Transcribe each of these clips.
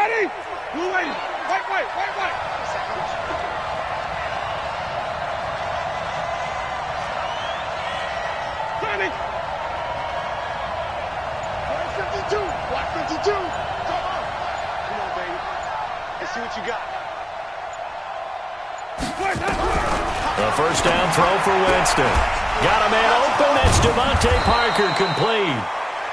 Ready? Blue lady. White, white, white, white. Standing. White 52. White 52. Come on. Come on, baby. Let's see what you got. A first down throw for Winston. Got a man open. That's Devontae Parker complete.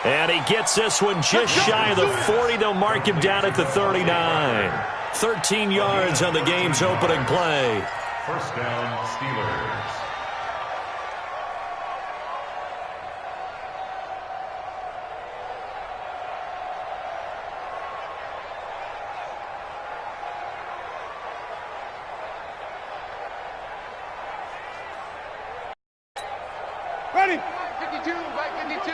And he gets this one just shy of the 40. They'll mark him down at the 39. 13 yards on the game's opening play. First down, Steelers. Ready? 52, right 52.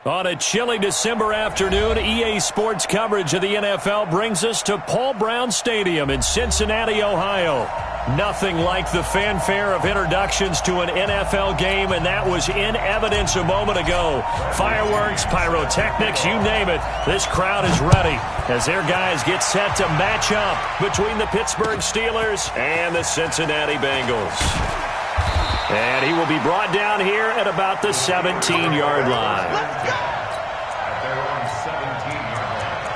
On a chilly December afternoon, EA Sports coverage of the NFL brings us to Paul Brown Stadium in Cincinnati, Ohio. Nothing like the fanfare of introductions to an NFL game, and that was in evidence a moment ago. Fireworks, pyrotechnics, you name it. This crowd is ready as their guys get set to match up between the Pittsburgh Steelers and the Cincinnati Bengals. And he will be brought down here at about the 17-yard line. At their own 17-yard line.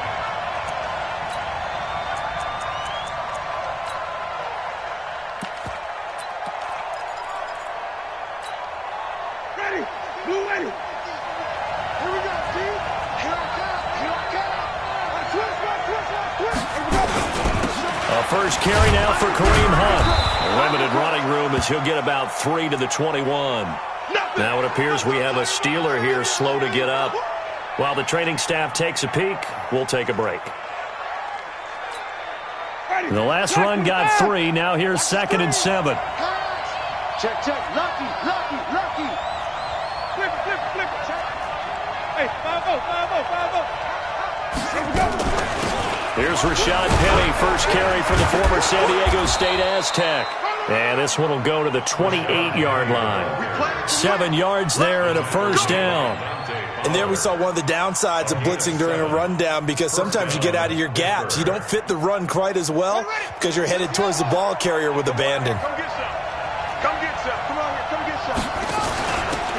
Ready? Blue lady. Here we go, team. Here I come. Here I come. Twist. Here we go. A first carry now for Kareem Hunt. Limited running room as he'll get about 3 to the 21. Now it appears we have a Steeler here slow to get up. While the training staff takes a peek, we'll take a break. The last run got 3. Now here's 2nd and 7. Check, check. Lucky, lucky, lucky. Flip, flip, flip. Check. Hey, 5-0, 5-0, 5-0. Here we go. Here's Rashad Penny, first carry for the former San Diego State Aztec. And this one will go to the 28-yard line. 7 yards there and a first down. And there we saw one of the downsides of blitzing during a rundown, because sometimes you get out of your gaps. You don't fit the run quite as well because you're headed towards the ball carrier with abandon. Come get some. Come get some. Come on here. Come get some.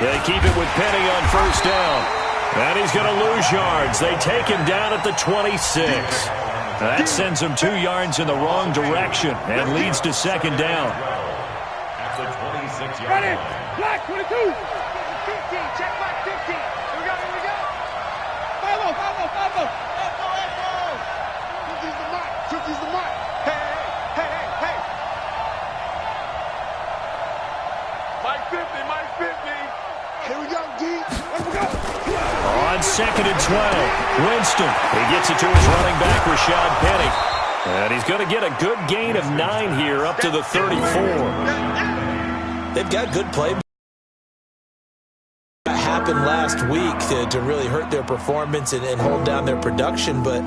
They keep it with Penny on first down. And he's going to lose yards. They take him down at the 26. That sends him 2 yards in the wrong direction and leads to 2nd down. At the 26-yard Ready? line. Black 22. 15. Check back 15. Here we go. Here we go. 5-0, 5-0, 5-0. Echo. 50's the mark. 50's the mark. Hey, hey, hey, hey, hey. Mike 50, Mike 50. Here we go, D. Here we go. On 2nd and 12, Winston. He gets it to his running back, Rashad Penny. And he's going to get a good gain of 9 here up to the 34. They've got good play. That happened last week to really hurt their performance and hold down their production, but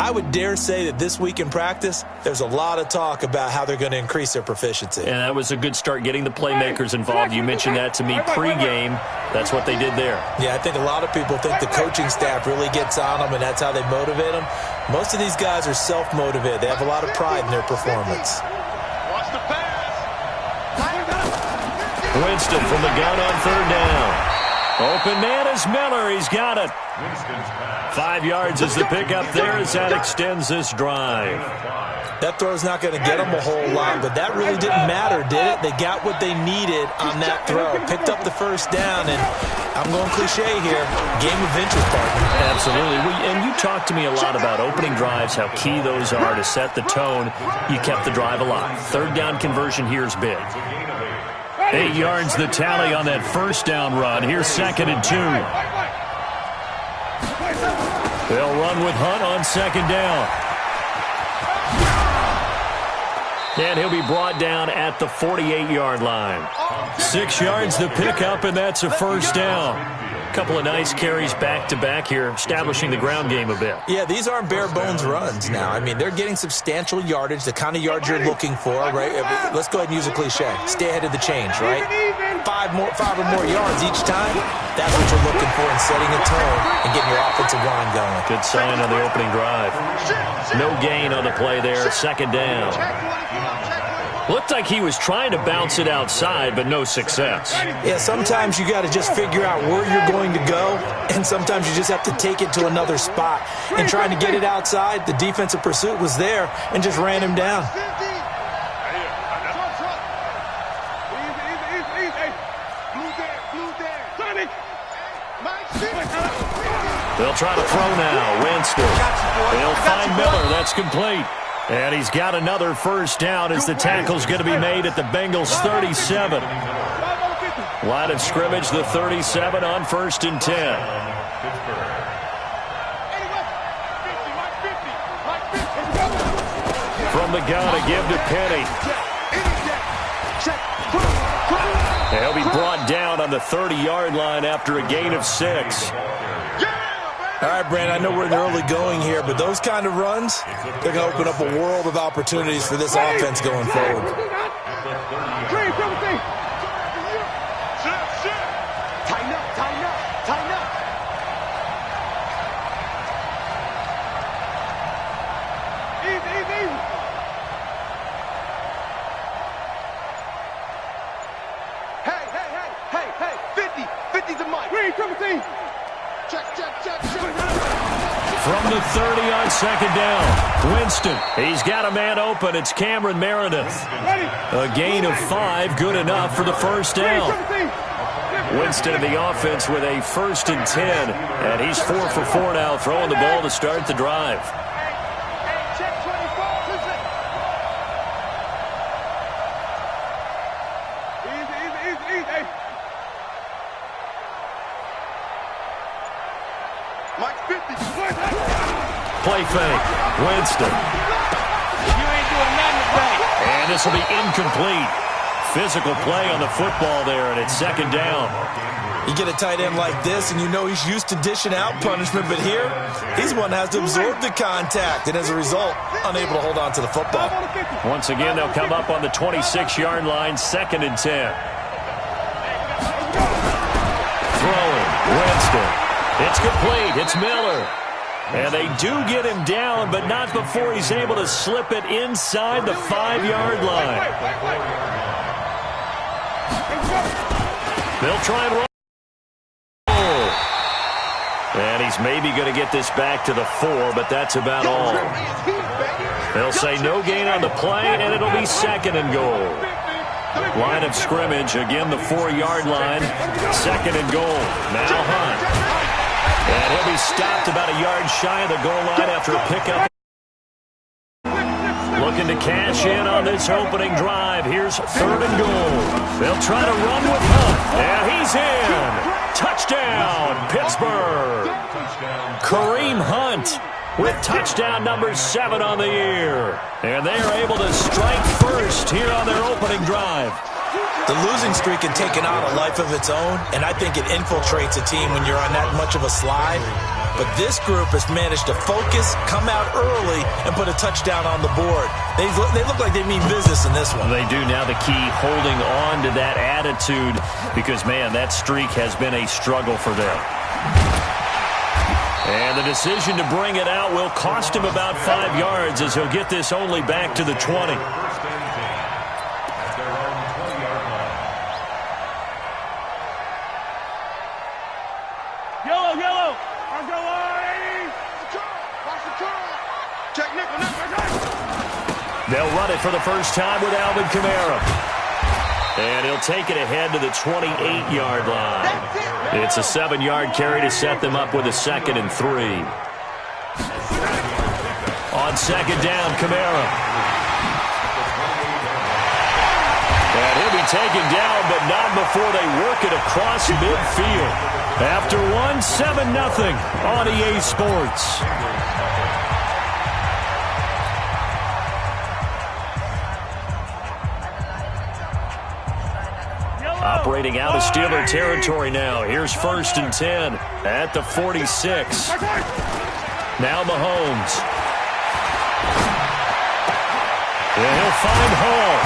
I would dare say that this week in practice, there's a lot of talk about how they're going to increase their proficiency. And that was a good start getting the playmakers involved. You mentioned that to me pregame. That's what they did there. Yeah, I think a lot of people think the coaching staff really gets on them, and that's how they motivate them. Most of these guys are self-motivated. They have a lot of pride in their performance. Watch the pass. Winston from the gun on 3rd down. Open man is Miller. He's got it. 5 yards is the pickup there as that extends this drive. That throw's not going to get them a whole lot, but that really didn't matter, did it? They got what they needed on that throw. Picked up the 1st down, and I'm going cliche here, game of inches, partner. Absolutely. And you talked to me a lot about opening drives, how key those are to set the tone. You kept the drive alive. 3rd down conversion here is big. 8 yards the tally on that 1st down run. Here's 2nd and 2. They'll run with Hunt on 2nd down. And he'll be brought down at the 48-yard line. 6 yards the pickup, and that's a 1st down. A couple of nice carries back-to-back here, establishing the ground game a bit. Yeah, these aren't bare-bones runs now. I mean, they're getting substantial yardage, the kind of yards you're looking for, right? Let's go ahead and use a cliche. Stay ahead of the change, right? 5 or more yards each time, that's what you're looking for in setting a tone and getting your offensive line going. Good sign on the opening drive. No gain on the play there, 2nd down. Looked like he was trying to bounce it outside, but no success. Yeah, sometimes you got to just figure out where you're going to go, and sometimes you just have to take it to another spot. And trying to get it outside, the defensive pursuit was there and just ran him down. They'll try to throw now. Winston. They'll find Miller. That's complete. And he's got another 1st down as the tackle's going to be made at the Bengals' 37. Line of scrimmage, the 37 on 1st and 10. From the gun, a give to Penny. He'll be brought down on the 30-yard line after a gain of 6. All right, Brandon, I know we're in the early going here, but those kind of runs, they're going to open up a world of opportunities for this offense going forward. Tighten up, tighten up, tighten up. Easy. Hey, 50. 50's the mic. Green, triple team. Check. From the 30 on 2nd down, Winston. He's got a man open. It's Cameron Meredith. A gain of 5, good enough for the 1st down. Winston in the offense with a 1st and 10. And he's 4 for 4 now, throwing the ball to start the drive. Play fake. Winston. You ain't doing nothing today. And this will be incomplete. Physical play on the football there, and it's 2nd down. You get a tight end like this, and you know he's used to dishing out punishment, but here, he's one that has to absorb the contact, and as a result, unable to hold on to the football. Once again, they'll come up on the 26-yard line, 2nd and 10. Throwing. Winston. It's complete. It's Miller. And they do get him down, but not before he's able to slip it inside the 5-yard line. They'll try and roll. And he's maybe going to get this back to the 4, but that's about all. They'll say no gain on the play, and it'll be 2nd and goal. Line of scrimmage, again the 4-yard line. 2nd and goal. Now Hunt. And he'll be stopped about a yard shy of the goal line after a pickup. Looking to cash in on this opening drive. Here's 3rd and goal. They'll try to run with Hunt. And he's in. Touchdown, Pittsburgh. Kareem Hunt with touchdown number 7 on the year. And they are able to strike first here on their opening drive. The losing streak had taken on a life of its own, and I think it infiltrates a team when you're on that much of a slide. But this group has managed to focus, come out early, and put a touchdown on the board. They look like they mean business in this one. They do. Now the key, holding on to that attitude, because, man, that streak has been a struggle for them. And the decision to bring it out will cost him about 5 yards, as he'll get this only back to the 20. Yellow. Let's go, 80. Watch the turn. Check nickel. They'll run it for the first time with Alvin Kamara. And he'll take it ahead to the 28-yard line. It's a 7-yard carry to set them up with a 2nd and 3. On 2nd down, Kamara. And he'll be taken down, but not before they work it across midfield. After 7-0 on EA Sports. Operating out of Steeler territory now. Here's 1st and 10 at the 46. Now Mahomes. And he'll find Hall.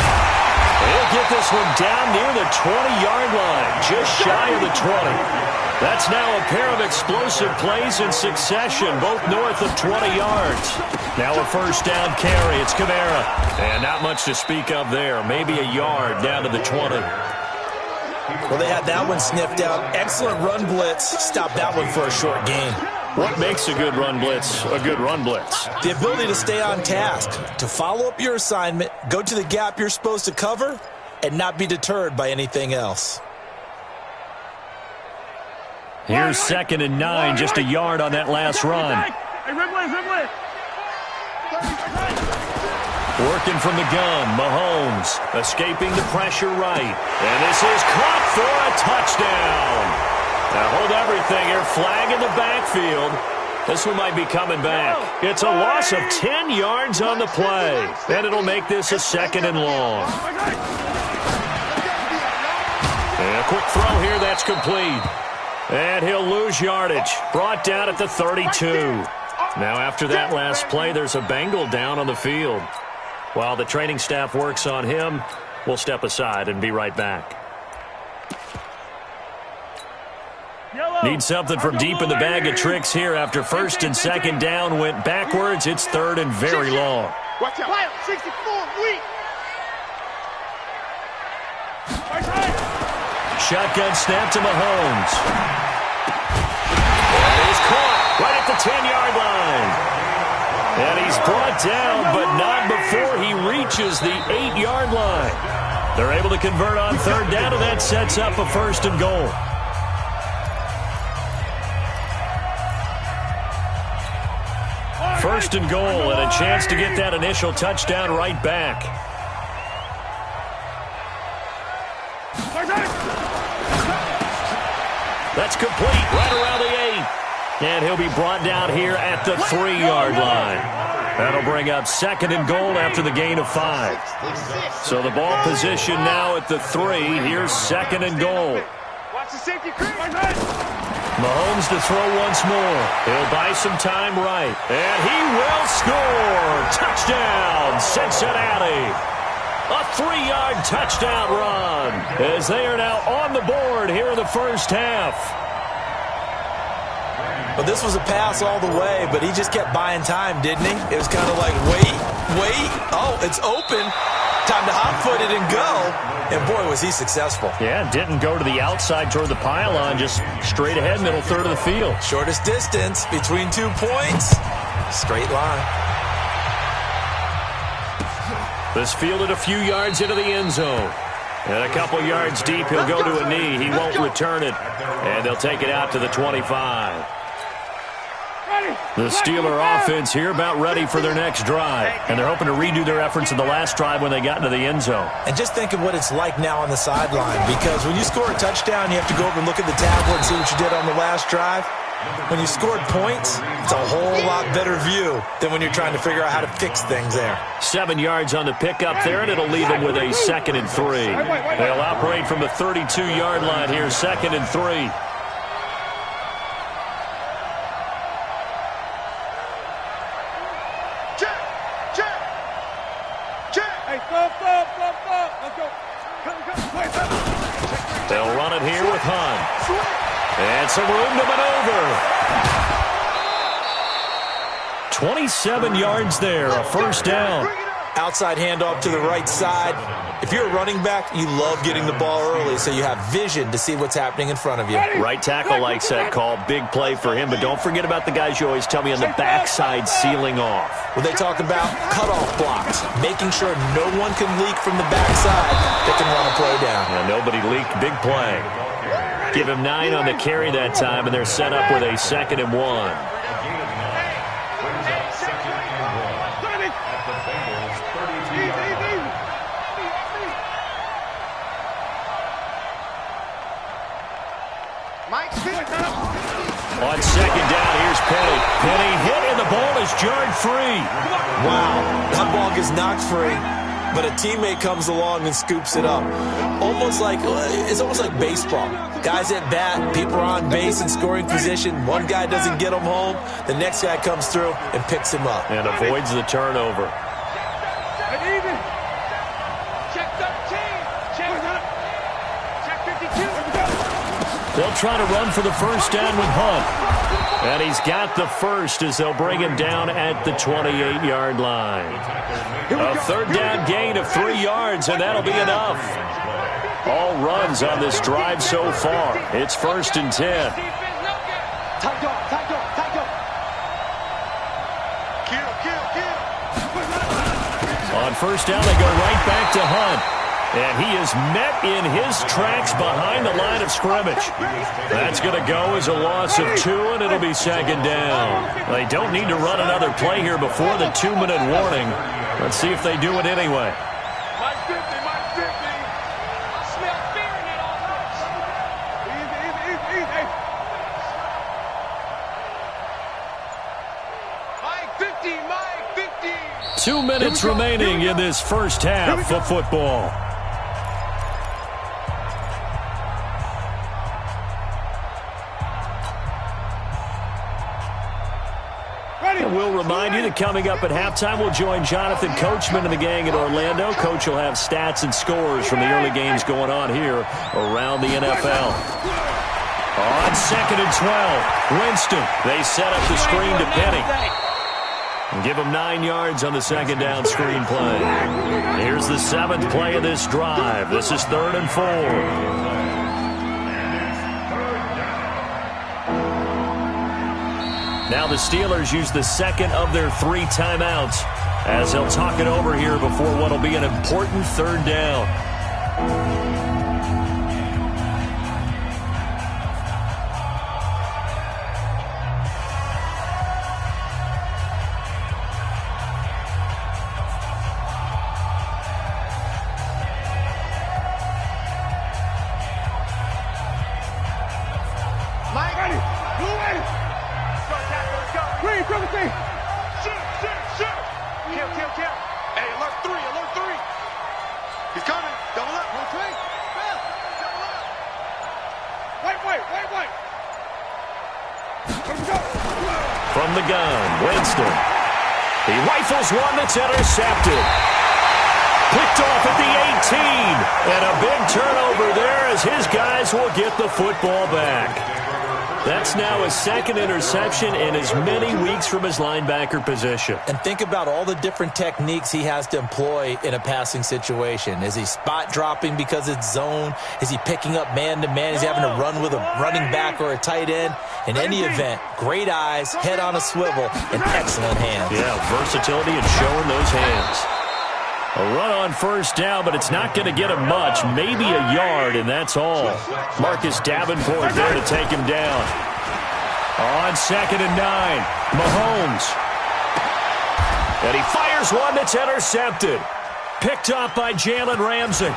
He'll get this one down near the 20-yard line, just shy of the 20. That's now a pair of explosive plays in succession, both north of 20 yards. Now a 1st down carry. It's Kamara. And not much to speak of there. Maybe a yard down to the 20. Well, they had that one sniffed out. Excellent run blitz. Stop that one for a short gain. What makes a good run blitz a good run blitz? The ability to stay on task, to follow up your assignment, go to the gap you're supposed to cover, and not be deterred by anything else. Here's 2nd and 9, just a yard on that last run. Working from the gun, Mahomes escaping the pressure right. And this is caught for a touchdown. Now hold everything here, flag in the backfield. This one might be coming back. It's a loss of 10 yards on the play. And it'll make this a 2nd and long. And a quick throw here, that's complete. And he'll lose yardage. Brought down at the 32. Now after that last play, there's a Bengal down on the field. While the training staff works on him, we'll step aside and be right back. Need something from deep in the bag of tricks here after 1st and 2nd down went backwards. It's 3rd and very long. Watch out. 64, weak. Shotgun snap to Mahomes. And he's caught right at the 10-yard line. And he's brought down, but not before he reaches the 8-yard line. They're able to convert on 3rd down, and that sets up a 1st and goal. First and goal, and a chance to get that initial touchdown right back. That's complete right around the 8. And he'll be brought down here at the 3-yard line. That'll bring up 2nd and goal after the gain of 5. So the ball position now at the 3. Here's 2nd and goal. Watch the safety creep. Mahomes to throw once more. He'll buy some time right. And he will score. Touchdown, Cincinnati. A 3-yard touchdown run as they are now on the board here in the first half. Well, this was a pass all the way, but he just kept buying time, didn't he? It was kind of like, wait. Oh, it's open. Time to hot-foot it and go. And, boy, was he successful. Yeah, didn't go to the outside toward the pylon, just straight ahead, middle third of the field. Shortest distance between 2 points. Straight line. This fielded a few yards into the end zone. And a couple yards deep, he'll go to a knee. He won't return it. And they'll take it out to the 25. The Steeler offense here about ready for their next drive. And they're hoping to redo their efforts in the last drive when they got into the end zone. And just think of what it's like now on the sideline. Because when you score a touchdown, you have to go over and look at the tablet and see what you did on the last drive. When you scored points, it's a whole lot better view than when you're trying to figure out how to fix things there. 7 yards on the pickup there, and it'll leave them with a 2nd and 3. They'll operate from the 32-yard line here, 2nd and 3. They'll run it here with Hunt. And some room to maneuver. 27 yards there, a first down. Outside handoff to the right side. If you're a running back, you love getting the ball early so you have vision to see what's happening in front of you. Right tackle likes that call. Big play for him, but don't forget about the guys you always tell me on the backside sealing off. When they talk about cutoff blocks, making sure no one can leak from the backside that can run a play down. Yeah, nobody leaked. Big play. Give him 9 on the carry that time, and they're set up with a 2nd and 1. On 2nd down, here's Penny. Penny hit, and the ball is jarred free. Wow, that ball gets knocked free, but a teammate comes along and scoops it up. It's almost like baseball. Guys at bat, people are on base in scoring position. One guy doesn't get him home. The next guy comes through and picks him up. And avoids the turnover. They'll try to run for the first down with Hunt. And he's got the first as they'll bring him down at the 28-yard line. A 3rd down gain of 3 yards, and that'll be enough. All runs on this drive so far. It's 1st and 10. On 1st down, they go right back to Hunt. And he is met in his tracks behind the line of scrimmage. That's going to go as a loss of 2, and it'll be 2nd down. They don't need to run another play here before the 2-minute warning. Let's see if they do it anyway. Mike 50. Smell fear in that offense. Easy. Mike 50. 2 minutes remaining in this first half of football. And we'll remind you that coming up at halftime, we'll join Jonathan Coachman and the gang in Orlando. Coach will have stats and scores from the early games going on here around the NFL. On 2nd and 12, Winston. They set up the screen to Penny. And give him 9 yards on the 2nd down screen play. Here's the 7th play of this drive. This is 3rd and 4. Now the Steelers use the 2nd of their 3 timeouts as they'll talk it over here before what will be an important 3rd down. From the gun, Winston. He rifles one that's intercepted. Picked off at the 18. And a big turnover there as his guys will get the football back. That's now his 2nd interception in as many weeks from his linebacker position. And think about all the different techniques he has to employ in a passing situation. Is he spot dropping because it's zone? Is he picking up man-to-man? Is he having to run with a running back or a tight end? In any event, great eyes, head on a swivel, and excellent hands. Yeah, versatility and showing those hands. A run on 1st down, but it's not going to get him much. Maybe a yard, and that's all. Marcus Davenport there to take him down. On 2nd and 9, Mahomes. And he fires one that's intercepted. Picked up by Jalen Ramsey.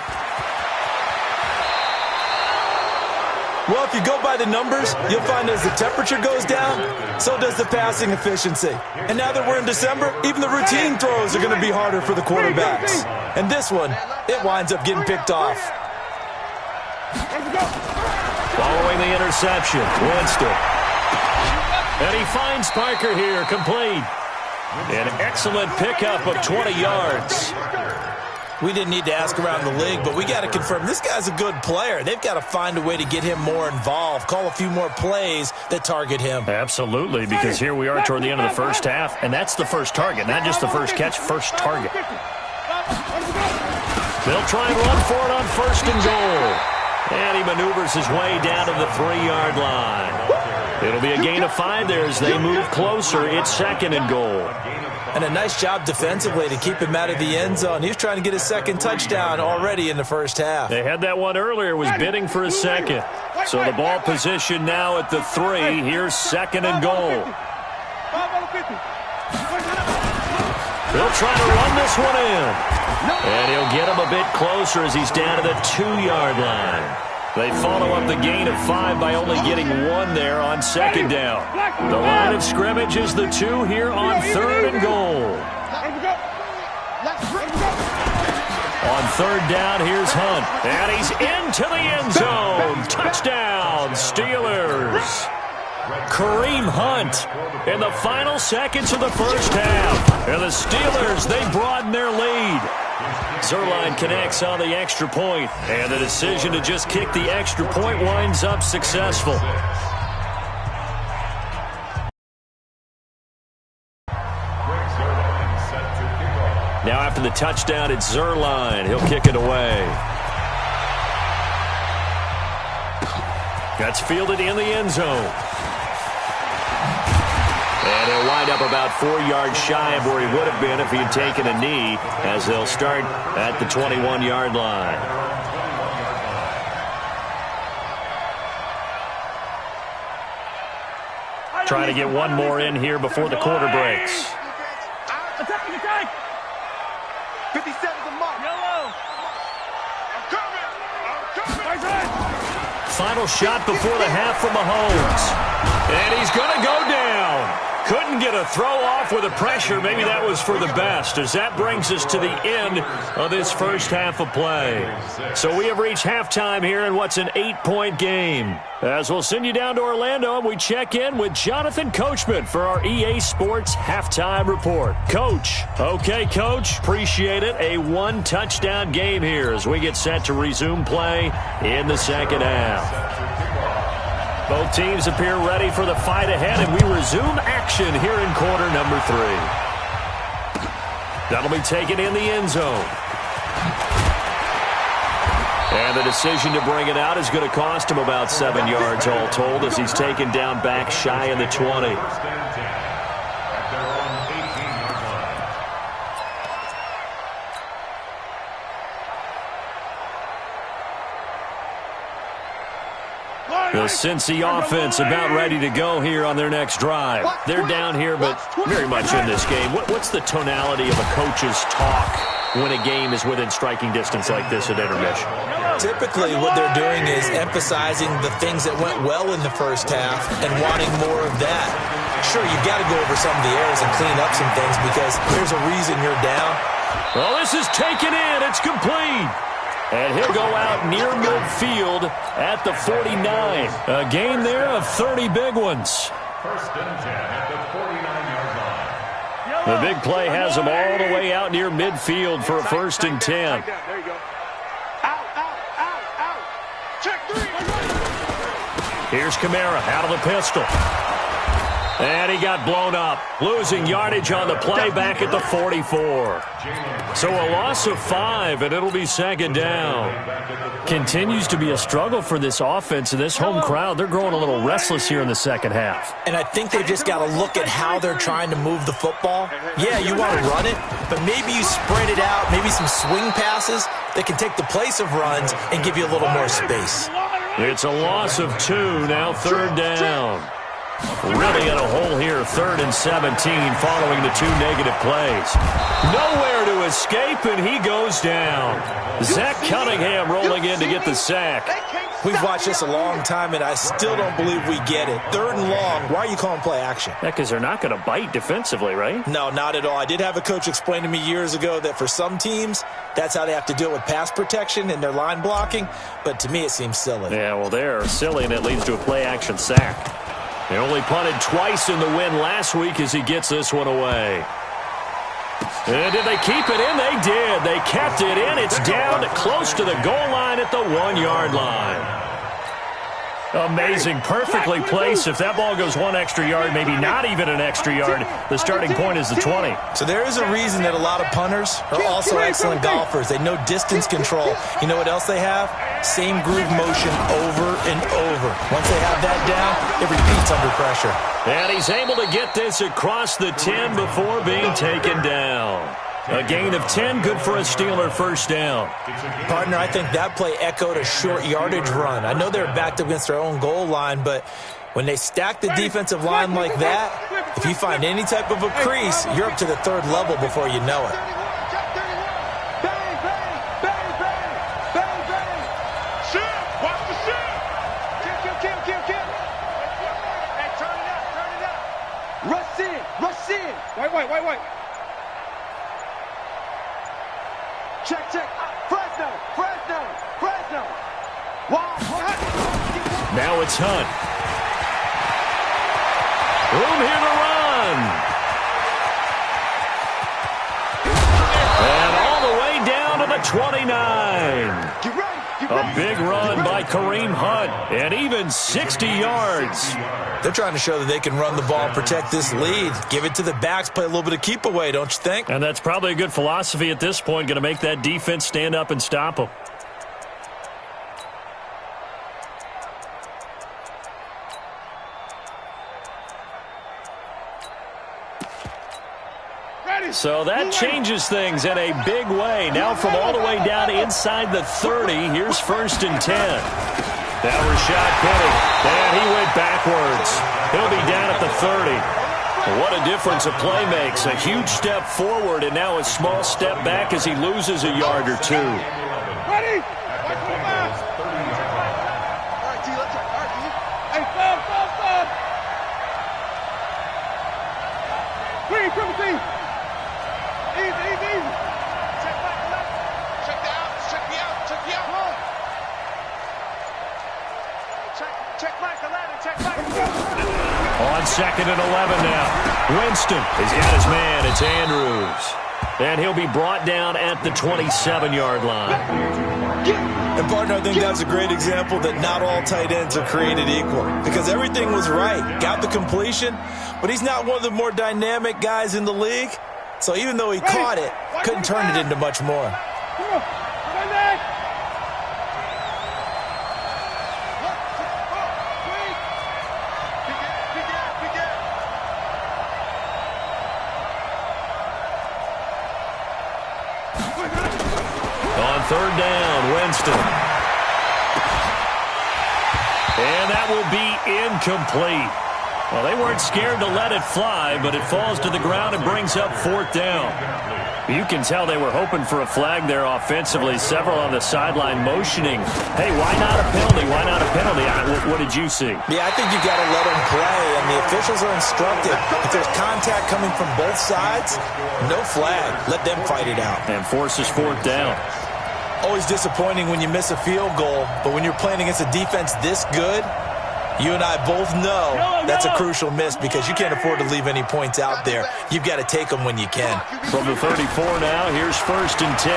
Well, if you go by the numbers, you'll find as the temperature goes down, so does the passing efficiency. And now that we're in December, even the routine throws are going to be harder for the quarterbacks. And this one, it winds up getting picked off. Following the interception, Winston. And he finds Parker here, complete. An excellent pickup of 20 yards. We didn't need to ask around the league, but we got to confirm this guy's a good player. They've got to find a way to get him more involved, call a few more plays that target him. Absolutely, because here we are toward the end of the first half, and that's the first target, not just the first catch, first target. They'll try and run for it on first and goal. And he maneuvers his way down to the 3-yard line. It'll be a gain of 5 there as they move closer. It's second and goal. And a nice job defensively to keep him out of the end zone. He was trying to get his second touchdown already in the first half. They had that one earlier, was bidding for a second. So the ball position now at the 3. Here's second and goal. They'll try to run this one in. And he'll get him a bit closer as he's down to the 2-yard line. They follow up the gain of 5 by only getting 1 there on second down. The line of scrimmage is the 2 here on third and goal. On third down, here's Hunt. And he's into the end zone. Touchdown, Steelers. Kareem Hunt in the final seconds of the first half. And the Steelers, they broaden their lead. Zerline connects on the extra point, and the decision to just kick the extra point winds up successful. Now after the touchdown, it's Zerline. He'll kick it away. That's fielded in the end zone. And he'll wind up about 4 yards shy of where he would have been if he had taken a knee, as they'll start at the 21-yard line. Trying to get one more in here before the quarter breaks. Attack, attack! 57's the mark. Yellow. I'm coming. Final shot before the half from Mahomes. And he's going to go down. Couldn't get a throw off with the pressure. Maybe that was for the best, as that brings us to the end of this first half of play. So we have reached halftime here in what's an 8-point game. As we'll send you down to Orlando, and we check in with Jonathan Coachman for our EA Sports Halftime Report. Coach. Okay, Coach. Appreciate it. A 1-touchdown game here as we get set to resume play in the second half. Both teams appear ready for the fight ahead, and we resume action here in quarter number 3. That'll be taken in the end zone. And the decision to bring it out is going to cost him about 7 yards all told, as he's taken down back shy of the 20. The Cincy offense about ready to go here on their next drive. They're down here, but very much in this game. What's the tonality of a coach's talk when a game is within striking distance like this at intermission? Typically, what they're doing is emphasizing the things that went well in the first half and wanting more of that. Sure, you've got to go over some of the errors and clean up some things because there's a reason you're down. Well, this is taken in. It's complete. And he'll go out near midfield at the 49. A gain there of 30 big ones. First and 10 at the 49-yard line. The big play has him all the way out near midfield for a first and 10. There you go. Out, out, out, out. Check 3. Here's Kamara out of the pistol. And he got blown up, losing yardage on the play back at the 44. So a loss of 5, and it'll be second down. Continues to be a struggle for this offense, and this home crowd, they're growing a little restless here in the second half. And I think they've just got to look at how they're trying to move the football. Yeah, you want to run it, but maybe you spread it out, maybe some swing passes that can take the place of runs and give you a little more space. It's a loss of 2, now third down. Really in a hole here, 3rd and 17 following the 2 negative plays. Nowhere to escape, and he goes down. Zach Cunningham rolling in to get the sack. We've watched this a long time, and I still don't believe we get it. 3rd and long, why are you calling play action? Yeah, because they're not going to bite defensively, right? No, not at all. I did have a coach explain to me years ago that for some teams, that's how they have to deal with pass protection and their line blocking, but to me it seems silly. Yeah, well, they're silly, and it leads to a play action sack. They only punted twice in the win last week as he gets this one away. And did they keep it in? They did. They kept it in. It's down to close to the goal line at the 1-yard line. Amazing. Perfectly placed. If that ball goes 1 extra yard, maybe not even an extra yard, the starting point is the 20. So there is a reason that a lot of punters are also excellent golfers. They know distance control. You know what else they have? Same groove motion over and over. Once they have that down, it repeats under pressure. And he's able to get this across the 10 before being taken down. A gain of 10, good for a Steeler first down. Partner, I think that play echoed a short yardage run. I know they're backed up against their own goal line, but when they stack the defensive line like that, if you find any type of a crease, you're up to the 3rd level before you know it. Wait. Check. Fresno. Now it's Hunt. Room here to run. And all the way down to the 29. A big run by Kareem Hunt, and even 60 yards. They're trying to show that they can run the ball and protect this lead. Give it to the backs, play a little bit of keep away, don't you think? And that's probably a good philosophy at this point, going to make that defense stand up and stop them. So that changes things in a big way. Now from all the way down inside the 30, here's 1st and 10. Now Rashad Penny, and he went backwards. He'll be down at the 30. What a difference a play makes. A huge step forward and now a small step back as he loses a yard or 2. Ready? Hey, stop. Green, Timothy. Easy. Check me out. Check Mike 11. On 2nd and 11 now. Winston has got his man. It's Andrews. And he'll be brought down at the 27-yard line. And, partner, I think that's a great example that not all tight ends are created equal. Because everything was right. Got the completion, but he's not one of the more dynamic guys in the league. So even though he caught it, couldn't turn it into much more. On 3rd down, Winston. And that will be incomplete. Well, they weren't scared to let it fly, but it falls to the ground and brings up 4th down. You can tell they were hoping for a flag there offensively. Several on the sideline motioning. Hey, why not a penalty? Why not a penalty? What did you see? Yeah, I think you got to let them play, and the officials are instructed. If there's contact coming from both sides, no flag. Let them fight it out. And forces 4th down. Always disappointing when you miss a field goal, but when you're playing against a defense this good, you and I both know that's a crucial miss because you can't afford to leave any points out there. You've got to take them when you can. From the 34 now, here's 1st and 10.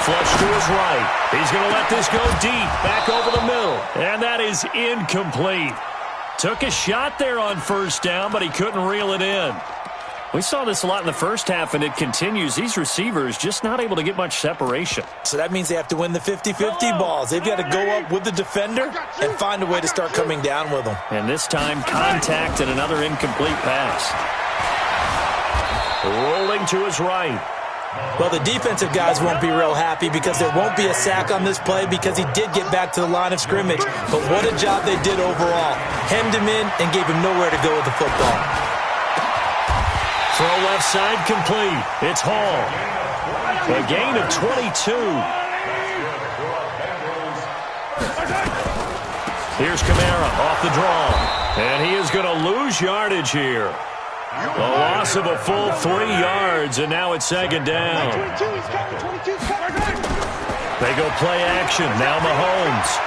Flush to his right. He's going to let this go deep, back over the middle. And that is incomplete. Took a shot there on 1st down, but he couldn't reel it in. We saw this a lot in the first half, and it continues. These receivers just not able to get much separation. So that means they have to win the 50-50 balls. They've got to go up with the defender and find a way to start coming down with them. And this time, contact and another incomplete pass. Rolling to his right. Well, the defensive guys won't be real happy because there won't be a sack on this play because he did get back to the line of scrimmage. But what a job they did overall. Hemmed him in and gave him nowhere to go with the football. Throw left side complete. It's Hall. A gain of 22. Here's Kamara off the draw. And he is going to lose yardage here. A loss of a full 3 yards, and now it's second down. They go play action. Now Mahomes.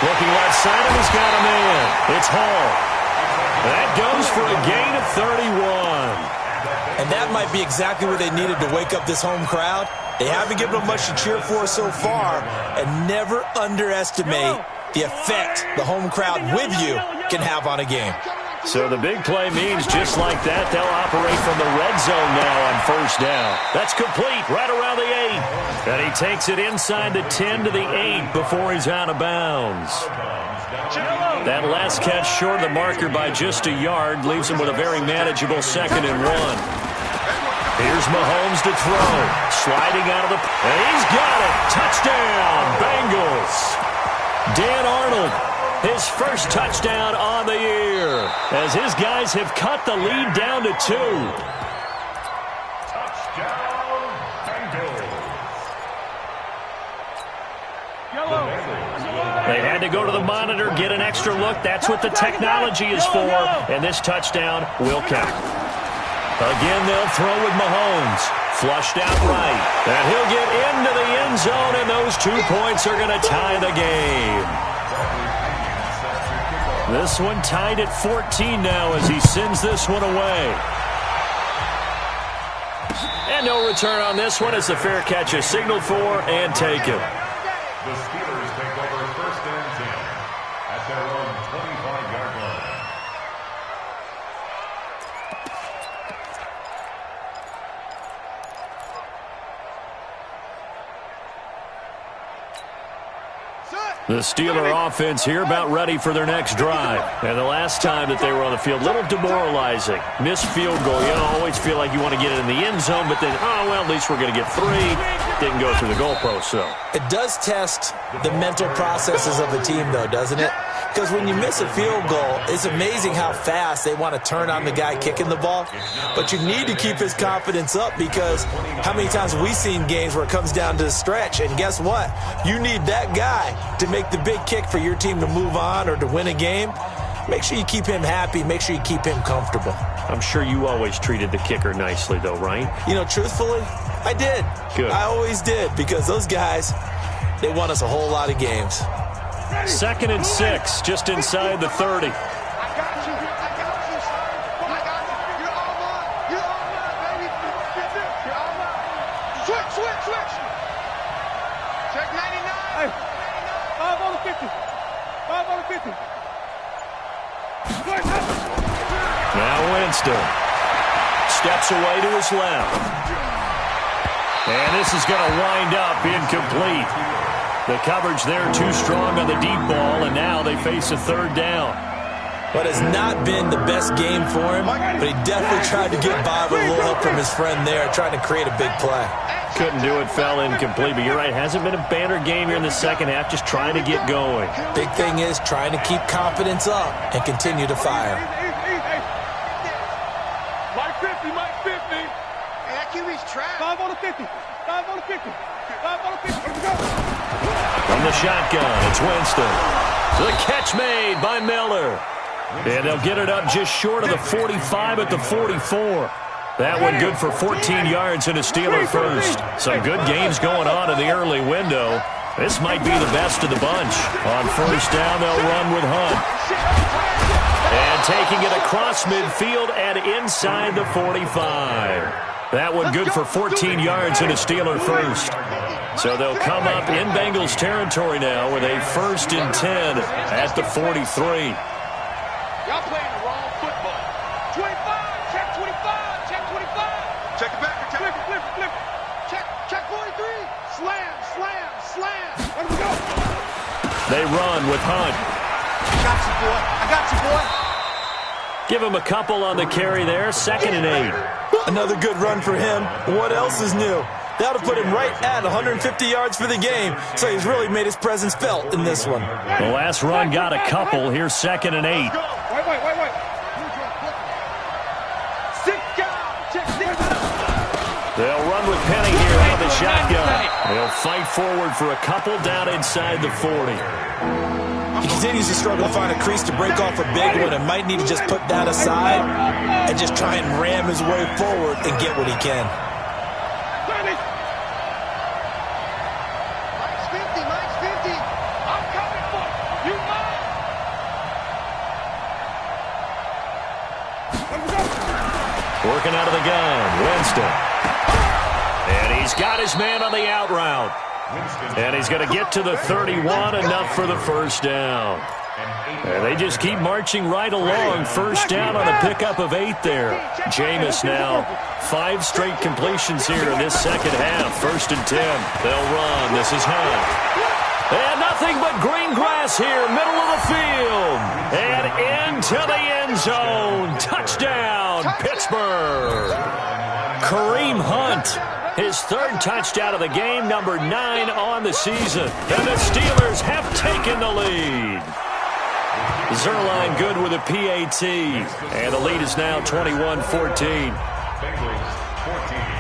Looking left side, and he's got a man. It's Hall. That goes for a gain of 31. And that might be exactly what they needed to wake up this home crowd. They haven't given them much to cheer for so far, and never underestimate the effect the home crowd with you can have on a game. So the big play means just like that, they'll operate from the red zone now on first down. That's complete right around the 8. And he takes it inside the 10 to the 8 before he's out of bounds. That last catch short of the marker by just a yard leaves him with a very manageable 2nd and 1. Here's Mahomes to throw. Sliding out of the... And he's got it. Touchdown, Bengals. Dan Arnold, his first touchdown on the year, as his guys have cut the lead down to 2. Touchdown, Bengals. They had to go to the monitor, get an extra look. That's what the technology is for, and this touchdown will count. Again, they'll throw with Mahomes. Flushed out right. And he'll get into the end zone, and those 2 points are going to tie the game. This one tied at 14 now as he sends this one away. And no return on this one as the fair catch is signaled for and taken. The Steelers take over 1st and 10 at their own 25-yard line. The Steeler offense here about ready for their next drive. And the last time that they were on the field, a little demoralizing. Missed field goal. You always feel like you want to get it in the end zone, but then, oh, well, at least we're going to get 3. Didn't go through the goalpost, so. It does test the mental processes of a team, though, doesn't it? Because when you miss a field goal, it's amazing how fast they want to turn on the guy kicking the ball. But you need to keep his confidence up because how many times have we seen games where it comes down to the stretch? And guess what? You need that guy to make the big kick for your team to move on or to win a game. Make sure you keep him happy. Make sure you keep him comfortable. I'm sure you always treated the kicker nicely, though, right? You know, truthfully, I did. Good. I always did because those guys, they won us a whole lot of games. 2nd and 6, just inside the 30. I got you. I got you. I got you. You're all mine. You're all mine, baby. You're all mine. Switch, switch, switch. Check 99. Hey, 5 on the 50. 5 on the 50. Now Winston steps away to his left. And this is going to wind up incomplete. The coverage there too strong on the deep ball, and now they face a 3rd down. But it's not been the best game for him, but he definitely tried to get by with a little help from his friend there, trying to create a big play. Couldn't do it, fell incomplete, but you're right, hasn't been a banner game here in the second half, just trying to get going. Big thing is trying to keep confidence up and continue to fire. Mike 50, Mike 50. Hey, that QB's trapped. 5 on the 50. 5 on the 50. 5 on the 50. Let's go. From the shotgun, it's Winston. The catch made by Miller. And they'll get it up just short of the 45 at the 44. That one good for 14 yards and a Steeler first. Some good games going on in the early window. This might be the best of the bunch. On first down, they'll run with Hunt. And taking it across midfield and inside the 45. That one good for 14 yards and a Steeler first. So they'll come up in Bengals territory now with a 1st and 10 at the 43. Y'all playing the wrong football. 25, check 25, check 25. Check it back, check it, flip it. Check 43. Slam, slam, slam. Let him go. They run with Hunt. I got you, boy. I got you, boy. Give him a couple on the carry there. 2nd and 8. Another good run for him. What else is new? That'll put him right at 150 yards for the game, so he's really made his presence felt in this one. The last run got a couple. Here's 2nd and 8. Wait. They'll run with Penny here out of the shotgun. They'll fight forward for a couple down inside the 40. He continues to struggle to find a crease to break off a big one and might need to just put that aside and just try and ram his way forward and get what he can. Mike's 50. I'm coming for you. Working out of the gun, Winston. And he's got his man on the out route. And he's going to get to the 31, enough for the first down. And they just keep marching right along. First down on a pickup of 8 there. Jameis now 5 straight completions here in this second half. 1st and 10. They'll run. This is Hunt. And nothing but green grass here, middle of the field. And into the end zone. Touchdown, Pittsburgh. Kareem Hunt. His 3rd touchdown of the game, number 9 on the season. And the Steelers have taken the lead. Zerline good with a PAT. And the lead is now 21-14. Bengals 14.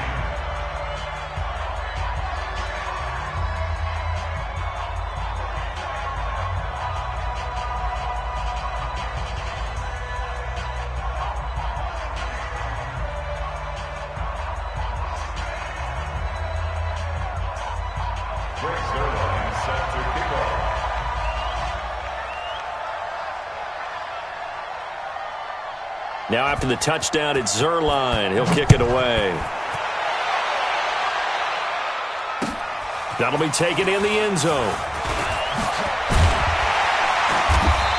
Now after the touchdown, it's Zerline. He'll kick it away. That'll be taken in the end zone.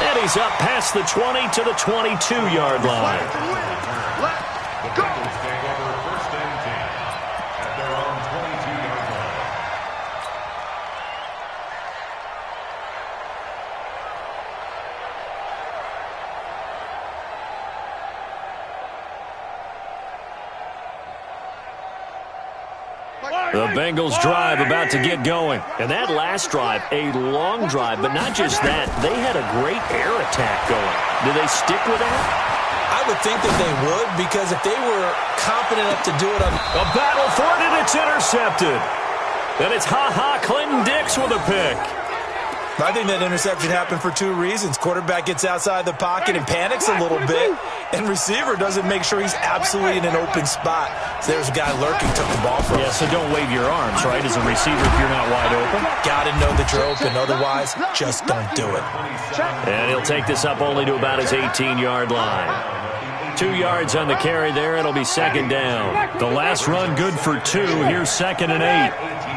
And he's up past the 20 to the 22-yard line. The Bengals take over 1st and 10 at their own 22-yard line. The Bengals drive about to get going. And that last drive, a long drive, but not just that. They had a great air attack going. Do they stick with that? I would think that they would, because if they were confident enough to do it on A battle for it, and it's intercepted. And it's Clinton Dix with a pick. I think that interception happened for 2 reasons. Quarterback gets outside the pocket and panics a little bit, and receiver doesn't make sure he's absolutely in an open spot. So there's a guy lurking, took the ball from him. Yeah, so don't wave your arms, right, as a receiver if you're not wide open. Got to know that you're open. Otherwise, just don't do it. And he'll take this up only to about his 18-yard line. 2 yards on the carry there. It'll be 2nd down. The last run good for 2. Here's 2nd and 8.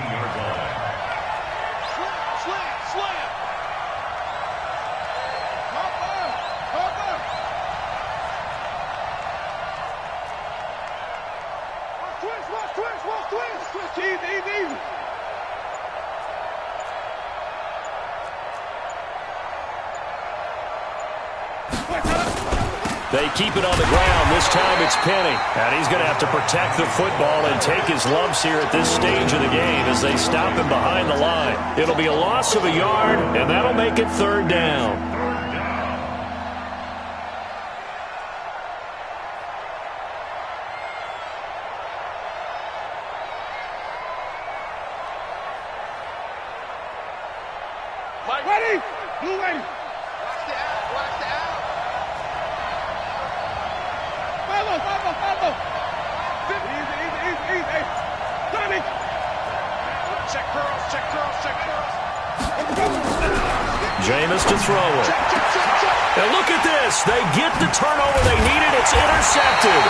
They keep it on the ground. This time it's Penny. And he's going to have to protect the football and take his lumps here at this stage of the game as they stop him behind the line. It'll be a loss of a yard, and that'll make it 3rd down. Ready? Blue ready. Watch the out. Follow. Easy. Tommy. Check curls. Jameis to throw it. And look at this. They get the turnover they needed. It's intercepted.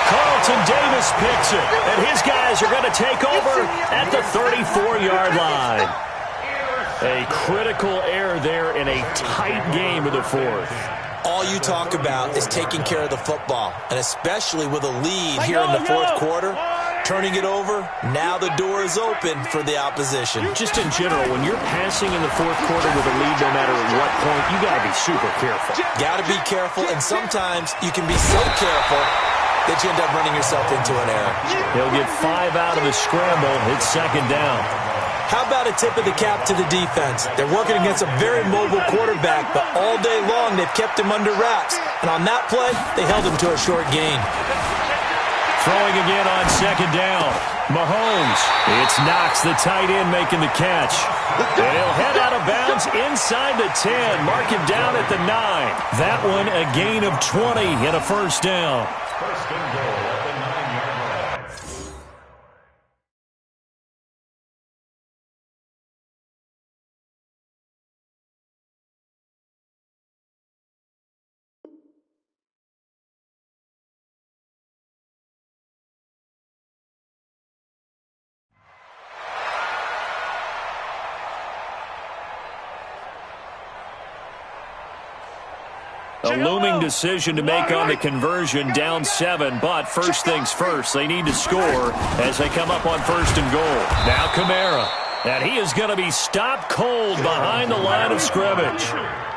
Carlton Davis picks it. And his guys are going to take over at the 34-yard line. A critical error there in a tight game of the 4th. All you talk about is taking care of the football, and especially with a lead here in the 4th quarter, Turning it over, now the door is open for the opposition. Just in general, when you're passing in the fourth quarter with a lead, no matter at what point, you got to be super careful. Got to be careful, and sometimes you can be so careful that you end up running yourself into an error. He'll get 5 out of the scramble. It's second down. How about a tip of the cap to the defense? They're working against a very mobile quarterback, but all day long they've kept him under wraps. And on that play, they held him to a short gain. Throwing again on second down. Mahomes. It's Knox, the tight end, making the catch. And he'll head out of bounds inside the 10. Mark him down at the 9. That one a gain of 20 and a first down. First and goal at the 9-yard line. A looming decision to make on the conversion, down 7, but first things first, they need to score as they come up on first and goal. Now Kamara, and he is going to be stopped cold behind the line of scrimmage.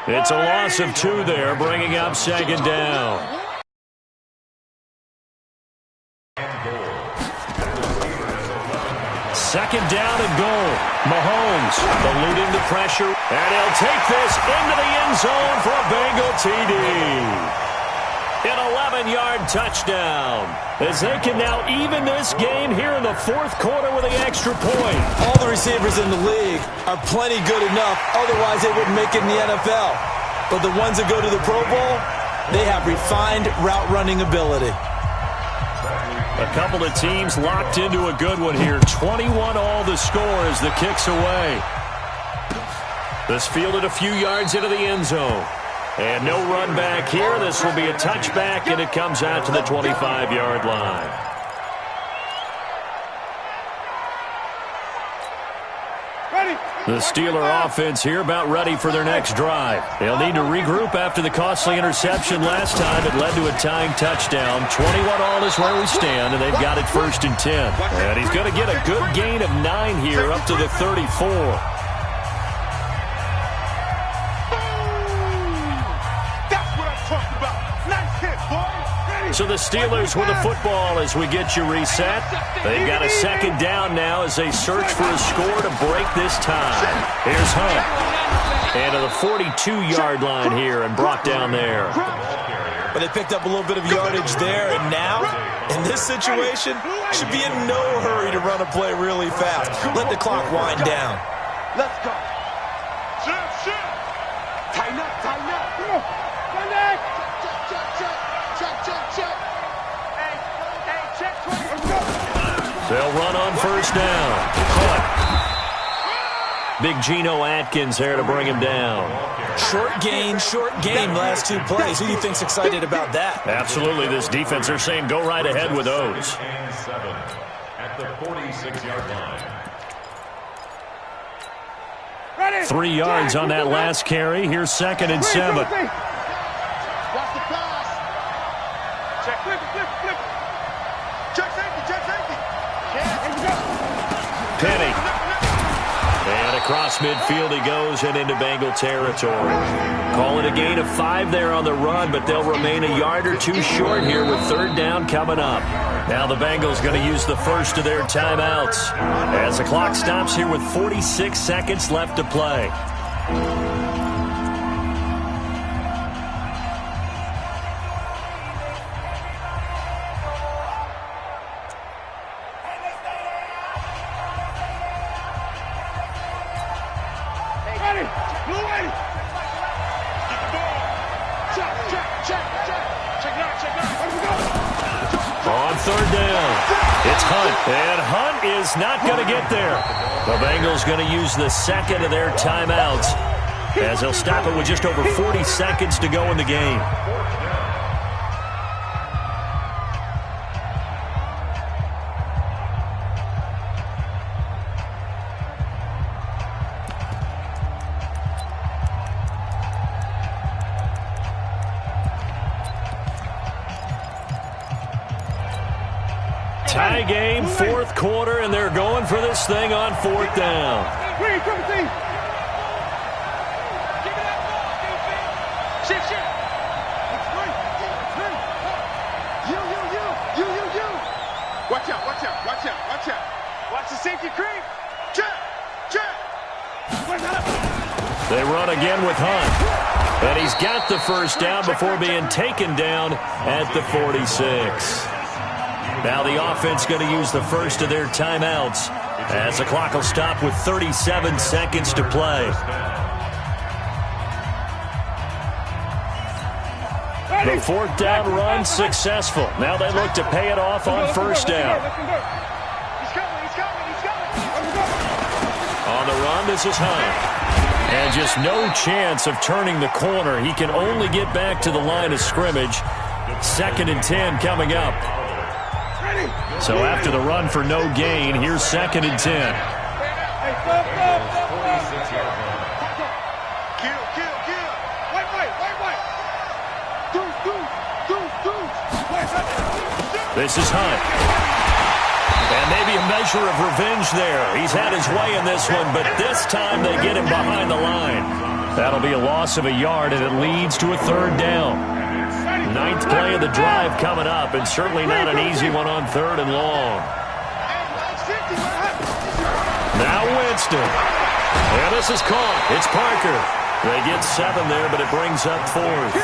It's a loss of 2 there, bringing up second down. Second down and goal. Mahomes eluding the pressure, and he'll take this into the end zone for a Bengal TD. An 11-yard touchdown as they can now even this game here in the fourth quarter with the extra point. All the receivers in the league are plenty good enough, otherwise they wouldn't make it in the NFL. But the ones that go to the Pro Bowl, they have refined route running ability. A couple of teams locked into a good one here. 21 all the score as the kick's away. This fielded a few yards into the end zone. And no run back here. This will be a touchback, and it comes out to the 25-yard line. The Steeler offense here about ready for their next drive. They'll need to regroup after the costly interception last time. It led to a tying touchdown. 21 all is where we stand, and they've got it first and 10. And he's going to get a good gain of 9 here up to the 34. So the Steelers with the football as we get you reset. They've got a second down now as they search for a score to break this tie. Here's Hunt. And to the 42-yard line here and brought down there. But they picked up a little bit of yardage there, and now, in this situation, should be in no hurry to run a play really fast. Let the clock wind down. Let's go. Tighten up, tighten up. Connect. Check. Hey, check. They'll run on first down. Hunt. Big Geno Atkins there to bring him down. Short game last 2 plays. Who do you think's excited about that? Absolutely. This defense, they're saying go right ahead with those. And 7 at the 46-yard line. 3 yards on that last carry. Here's second and 7. Watch the pass. Check, flip. Check safety. Penny. And across midfield he goes and into Bengal territory. Call it a gain of 5 there on the run, but they'll remain a yard or 2 short here with third down coming up. Now the Bengals going to use the first of their timeouts as the clock stops here with 46 seconds left to play. On third down, it's Hunt, and Hunt is not going to get there. The Bengals going to use the second of their timeouts as they'll stop it with just over 40 seconds to go in the game. Tie game, fourth quarter, and they're going for this thing on fourth down. Watch out, watch out, watch out, watch out. Watch the safety creep. Check, check. They run again with Hunt. And he's got the first down before being taken down at the 46. Now the offense going to use the first of their timeouts as the clock will stop with 37 seconds to play. The fourth down run successful. Now they look to pay it off on first down. On the run, this is Hunt. And just no chance of turning the corner. He can only get back to the line of scrimmage. 2nd and 10 coming up. So after the run for no gain, here's 2nd and 10. This is Hunt. And maybe a measure of revenge there. He's had his way in this one, but this time they get him behind the line. That'll be a loss of a yard, and it leads to a 3rd down. 9th play of the drive coming up, and certainly not an easy one on 3rd and long. Now Winston. And this is caught. It's Parker. They get 7 there, but it brings up 4th.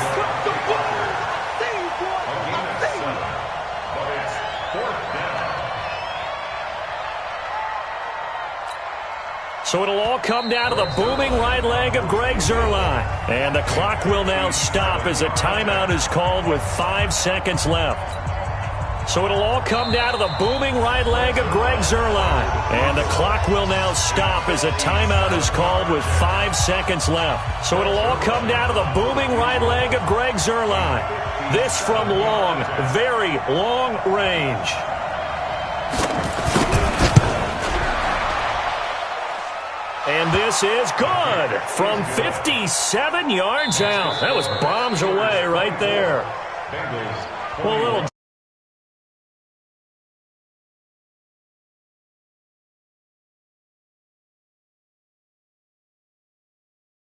So it'll all come down to the booming right leg of Greg Zuerlein. And the clock will now stop as a timeout is called with 5 seconds left. So it'll all come down to the booming right leg of Greg Zuerlein. And the clock will now stop as a timeout is called with 5 seconds left. So it'll all come down to the booming right leg of Greg Zuerlein. This from long, very long range. And this is good from 57 yards out. That was bombs away right there. Well, a little